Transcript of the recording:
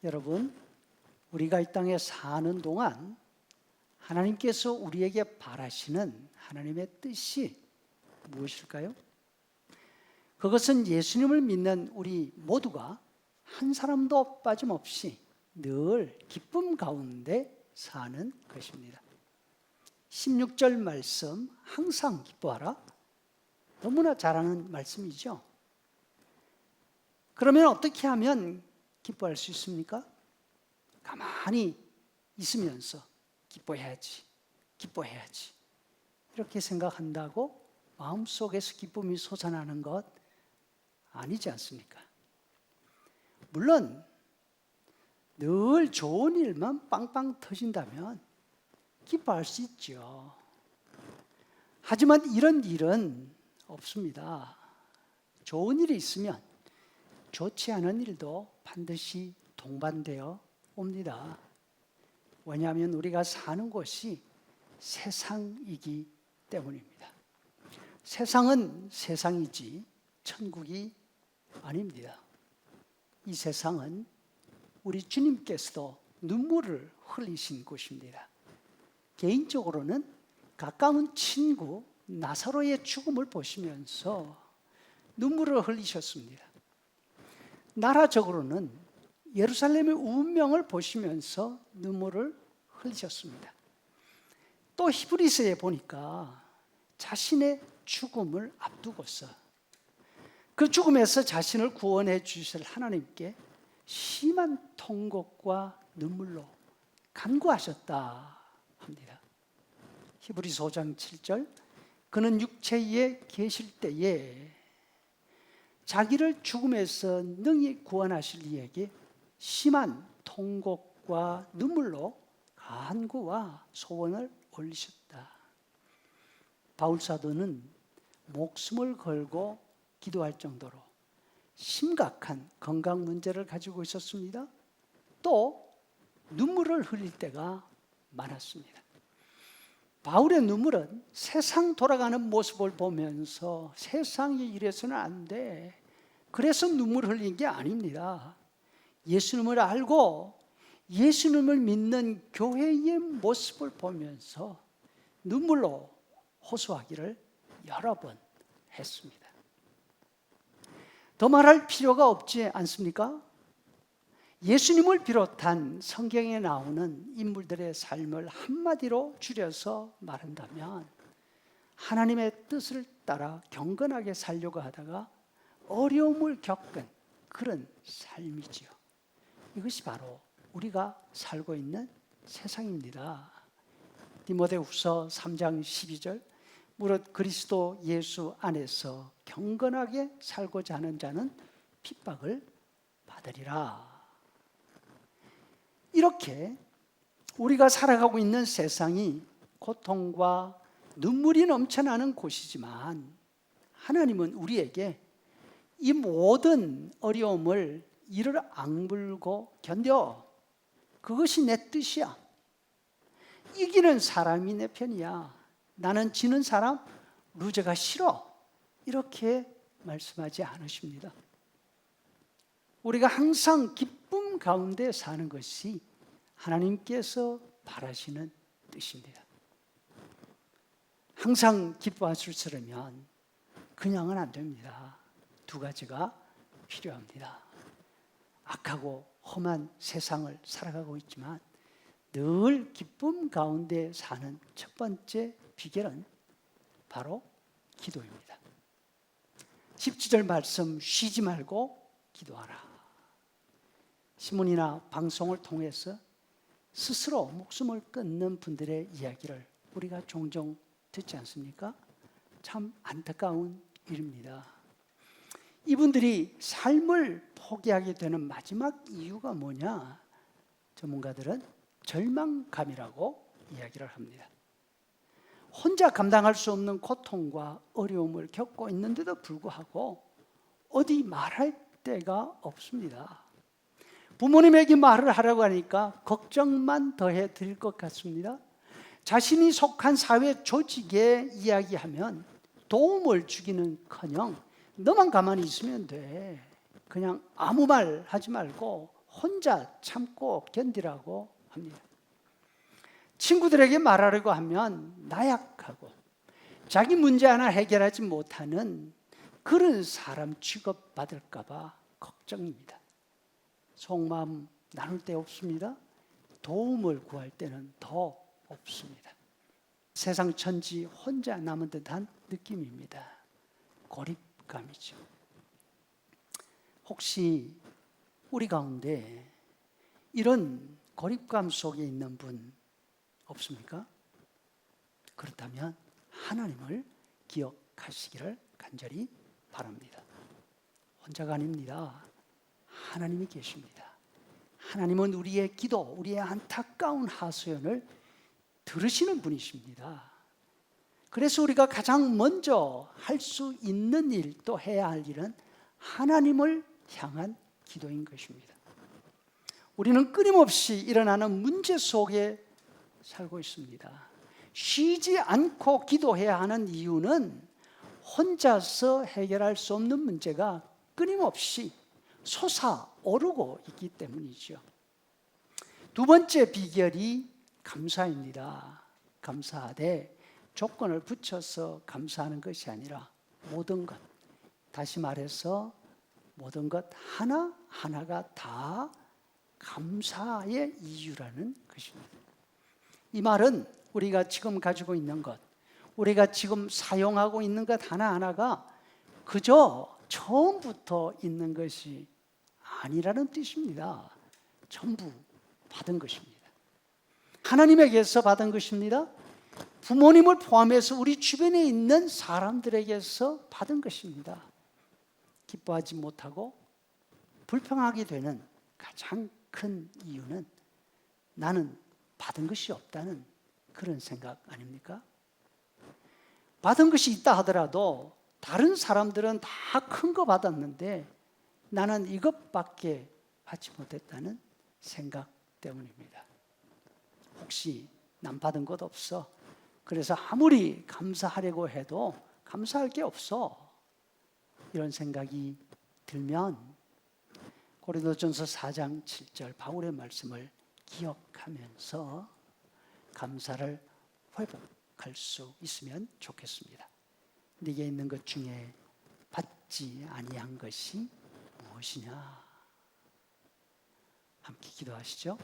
여러분, 우리가 이 땅에 사는 동안 하나님께서 우리에게 바라시는 하나님의 뜻이 무엇일까요? 그것은 예수님을 믿는 우리 모두가 한 사람도 빠짐없이 늘 기쁨 가운데 사는 것입니다. 16절 말씀, 항상 기뻐하라. 너무나 잘 아는 말씀이죠. 그러면 어떻게 하면 기뻐할 수 있습니까? 가만히 있으면서 기뻐해야지 이렇게 생각한다고 마음속에서 기쁨이 솟아나는 것 아니지 않습니까? 물론 늘 좋은 일만 빵빵 터진다면 기뻐할 수 있죠. 하지만 이런 일은 없습니다. 좋은 일이 있으면 좋지 않은 일도 반드시 동반되어 옵니다. 왜냐하면 우리가 사는 곳이 세상이기 때문입니다. 세상은 세상이지 천국이 아닙니다. 이 세상은 우리 주님께서도 눈물을 흘리신 곳입니다. 개인적으로는 가까운 친구 나사로의 죽음을 보시면서 눈물을 흘리셨습니다. 나라적으로는 예루살렘의 운명을 보시면서 눈물을 흘리셨습니다. 또 히브리서에 보니까 자신의 죽음을 앞두고서 그 죽음에서 자신을 구원해 주실 하나님께 심한 통곡과 눈물로 간구하셨다 합니다. 히브리서 5장 7절, 그는 육체에 계실 때에 자기를 죽음에서 능히 구원하실 이에게 심한 통곡과 눈물로 간구와 소원을 올리셨다. 바울 사도는 목숨을 걸고 기도할 정도로 심각한 건강 문제를 가지고 있었습니다. 또 눈물을 흘릴 때가 많았습니다. 바울의 눈물은 세상 돌아가는 모습을 보면서 세상이 이래서는 안 돼, 그래서 눈물 흘린 게 아닙니다. 예수님을 알고 예수님을 믿는 교회의 모습을 보면서 눈물로 호소하기를 여러 번 했습니다. 더 말할 필요가 없지 않습니까? 예수님을 비롯한 성경에 나오는 인물들의 삶을 한마디로 줄여서 말한다면 하나님의 뜻을 따라 경건하게 살려고 하다가 어려움을 겪은 그런 삶이지요. 이것이 바로 우리가 살고 있는 세상입니다. 디모데후서 3장 12절, 무릇 그리스도 예수 안에서 경건하게 살고자 하는 자는 핍박을 받으리라. 이렇게 우리가 살아가고 있는 세상이 고통과 눈물이 넘쳐나는 곳이지만 하나님은 우리에게 이 모든 어려움을 이를 악물고 견뎌, 그것이 내 뜻이야, 이기는 사람이 내 편이야, 나는 지는 사람 루저가 싫어, 이렇게 말씀하지 않으십니다. 우리가 항상 기쁨 가운데 사는 것이 하나님께서 바라시는 뜻입니다. 항상 기뻐하시려면 그냥은 안 됩니다. 두 가지가 필요합니다. 악하고 험한 세상을 살아가고 있지만 늘 기쁨 가운데 사는 첫 번째 비결은 바로 기도입니다. 17절 말씀, 쉬지 말고 기도하라. 신문이나 방송을 통해서 스스로 목숨을 끊는 분들의 이야기를 우리가 종종 듣지 않습니까? 참 안타까운 일입니다. 이분들이 삶을 포기하게 되는 마지막 이유가 뭐냐? 전문가들은 절망감이라고 이야기를 합니다. 혼자 감당할 수 없는 고통과 어려움을 겪고 있는데도 불구하고 어디 말할 데가 없습니다. 부모님에게 말을 하라고 하니까 걱정만 더해 드릴 것 같습니다. 자신이 속한 사회 조직에 이야기하면 도움을 주기는커녕 너만 가만히 있으면 돼, 그냥 아무 말 하지 말고 혼자 참고 견디라고 합니다. 친구들에게 말하려고 하면 나약하고 자기 문제 하나 해결하지 못하는 그런 사람 취급받을까 봐 걱정입니다. 속마음 나눌 데 없습니다. 도움을 구할 때는 더 없습니다. 세상 천지 혼자 남은 듯한 느낌입니다. 고립감이죠. 혹시 우리 가운데 이런 고립감 속에 있는 분 없습니까? 그렇다면 하나님을 기억하시기를 간절히 바랍니다. 혼자가 아닙니다. 하나님이 계십니다. 하나님은 우리의 기도, 우리의 안타까운 하소연을 들으시는 분이십니다. 그래서 우리가 가장 먼저 할 수 있는 일, 또 해야 할 일은 하나님을 향한 기도인 것입니다. 우리는 끊임없이 일어나는 문제 속에 살고 있습니다. 쉬지 않고 기도해야 하는 이유는 혼자서 해결할 수 없는 문제가 끊임없이 솟아오르고 있기 때문이죠. 두 번째 비결이 감사입니다. 감사하되 조건을 붙여서 감사하는 것이 아니라 모든 것, 다시 말해서 모든 것 하나하나가 다 감사의 이유라는 것입니다. 이 말은 우리가 지금 가지고 있는 것, 우리가 지금 사용하고 있는 것 하나하나가 그저 처음부터 있는 것이 아니라는 뜻입니다. 전부 받은 것입니다. 하나님에게서 받은 것입니다. 부모님을 포함해서 우리 주변에 있는 사람들에게서 받은 것입니다. 기뻐하지 못하고 불평하게 되는 가장 큰 이유는 나는 받은 것이 없다는 그런 생각 아닙니까? 받은 것이 있다 하더라도 다른 사람들은 다 큰 거 받았는데 나는 이것밖에 받지 못했다는 생각 때문입니다. 혹시 난 받은 것 없어? 그래서 아무리 감사하려고 해도 감사할 게 없어. 이런 생각이 들면 고린도전서 4장 7절 바울의 말씀을 기억하면서 감사를 회복할 수 있으면 좋겠습니다. 네게 있는 것 중에 받지 아니한 것이 무엇이냐? 함께 기도하시죠.